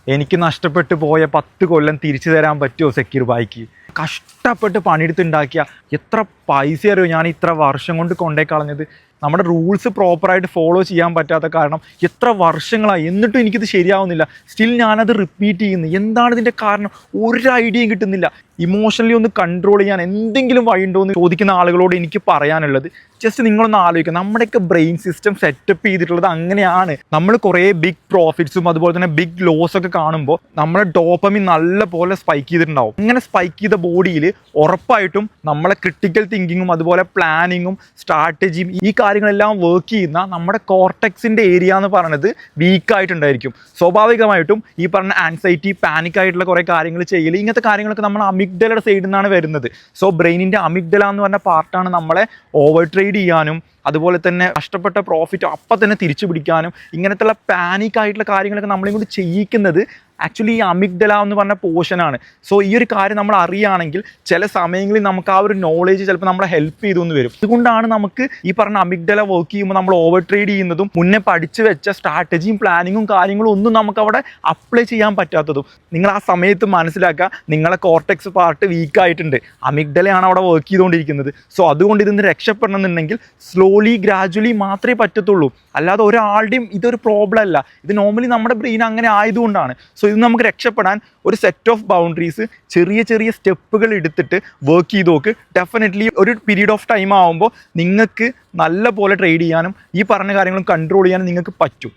എനിക്ക് നഷ്ടപ്പെട്ടു പോയ 10 കൊല്ലം തിരിച്ചു തരാൻ പറ്റുമോ സെക്യൂർ ബായിക്ക്? കഷ്ടപ്പെട്ട് പണിയെടുത്തുണ്ടാക്കിയ എത്ര പൈസ അറിയോ ഞാൻ ഇത്ര വർഷം കൊണ്ട് കൊണ്ടേ കളഞ്ഞത്. നമ്മുടെ റൂൾസ് പ്രോപ്പറായിട്ട് ഫോളോ ചെയ്യാൻ പറ്റാത്ത കാരണം എത്ര വർഷങ്ങളായി, എന്നിട്ടും എനിക്കിത് ശരിയാവുന്നില്ല. സ്റ്റിൽ ഞാനത് റിപ്പീറ്റ് ചെയ്യുന്നു. എന്താണ് ഇതിൻ്റെ കാരണം? ഒരു ഐഡിയയും കിട്ടുന്നില്ല. ഇമോഷണലി ഒന്ന് കൺട്രോൾ ചെയ്യാൻ എന്തെങ്കിലും വഴിയുണ്ടോ എന്ന് ചോദിക്കുന്ന ആളുകളോട് എനിക്ക് പറയാനുള്ളത്, ജസ്റ്റ് നിങ്ങളൊന്ന് ആലോചിക്കുക. നമ്മുടെയൊക്കെ ബ്രെയിൻ സിസ്റ്റം സെറ്റപ്പ് ചെയ്തിട്ടുള്ളത് അങ്ങനെയാണ്. നമ്മൾ കുറേ ബിഗ് പ്രോഫിറ്റ്സും അതുപോലെ തന്നെ ബിഗ് ലോസ് ഒക്കെ കാണുമ്പോൾ നമ്മുടെ ഡോപ്പമിൻ നല്ല പോലെ സ്പൈക്ക് ചെയ്തിട്ടുണ്ടാവും. അങ്ങനെ സ്പൈക്ക് ചെയ്ത ബോഡിയിൽ ഉറപ്പായിട്ടും നമ്മളെ ക്രിട്ടിക്കൽ തിങ്കിങ്ങും അതുപോലെ പ്ലാനിങ്ങും സ്ട്രാറ്റജിയും ഈ കാര്യങ്ങളെല്ലാം വർക്ക് ചെയ്യുന്ന നമ്മുടെ കോർട്ടെക്സിൻ്റെ ഏരിയ എന്ന് പറയുന്നത് വീക്കായിട്ടുണ്ടായിരിക്കും. സ്വാഭാവികമായിട്ടും ഈ പറഞ്ഞ ആൻസൈറ്റി, പാനിക് ആയിട്ടുള്ള കുറേ കാര്യങ്ങൾ ചെയ്യൽ, ഇങ്ങനത്തെ കാര്യങ്ങളൊക്കെ നമ്മൾ അമിഗ്ഡലയുടെ സൈഡിൽ നിന്നാണ് വരുന്നത്. സോ ബ്രെയിനിൻ്റെ അമിഗ്ഡല എന്ന് പറഞ്ഞ പാർട്ടാണ് നമ്മളെ ഓവർ ട്രേഡ് ചെയ്യാനും അതുപോലെ തന്നെ നഷ്ടപ്പെട്ട പ്രോഫിറ്റ് അപ്പം തന്നെ തിരിച്ചു പിടിക്കാനും ഇങ്ങനത്തുള്ള പാനിക് ആയിട്ടുള്ള കാര്യങ്ങളൊക്കെ നമ്മളെ കൊണ്ട് ചെയ്യിക്കുന്നത് ആക്ച്വലി ഈ അമിഗ്ഡല എന്ന് പറഞ്ഞ പോർഷനാണ്. സോ ഈ ഒരു കാര്യം നമ്മൾ അറിയുകയാണെങ്കിൽ ചില സമയങ്ങളിൽ നമുക്ക് ആ ഒരു നോളേജ് ചിലപ്പോൾ നമ്മളെ ഹെൽപ്പ് ചെയ്തു എന്ന് വരും. അതുകൊണ്ടാണ് നമുക്ക് ഈ പറഞ്ഞ അമിഗ്ഡല വർക്ക് ചെയ്യുമ്പോൾ നമ്മൾ ഓവർ ട്രേഡ് ചെയ്യുന്നതും മുന്നേ പഠിച്ചു വെച്ച സ്ട്രാറ്റജിയും പ്ലാനിങ്ങും കാര്യങ്ങളും ഒന്നും നമുക്ക് അവിടെ അപ്ലൈ ചെയ്യാൻ പറ്റാത്തതും. നിങ്ങൾ ആ സമയത്ത് മനസ്സിലാക്കുക, നിങ്ങളെ കോർട്ടെക്സ് പാർട്ട് വീക്കായിട്ടുണ്ട്, അമിഗ്ഡലയാണ് അവിടെ വർക്ക് ചെയ്തുകൊണ്ടിരിക്കുന്നത്. സോ അതുകൊണ്ട് ഇതിന്ന് രക്ഷപ്പെടണമെന്നുണ്ടെങ്കിൽ സ്ലോലി ഗ്രാജുവലി മാത്രമേ പറ്റത്തുള്ളൂ. അല്ലാതെ ഒരാളുടെയും ഇതൊരു പ്രോബ്ലം അല്ല. ഇത് നോർമലി നമ്മുടെ ബ്രെയിൻ അങ്ങനെ ആയതുകൊണ്ടാണ്. സോ ഇത് നമുക്ക് രക്ഷപ്പെടാൻ ഒരു സെറ്റ് ഓഫ് ബൗണ്ടറീസ്, ചെറിയ ചെറിയ സ്റ്റെപ്പുകൾ എടുത്തിട്ട് വർക്ക് ചെയ്ത് നോക്ക്. ഡെഫിനറ്റ്ലി ഒരു പീരീഡ് ഓഫ് ടൈം ആകുമ്പോൾ നിങ്ങൾക്ക് നല്ല പോലെ ട്രേഡ് ചെയ്യാനും ഈ പറഞ്ഞ കാര്യങ്ങളും കൺട്രോൾ ചെയ്യാനും നിങ്ങൾക്ക് പറ്റും.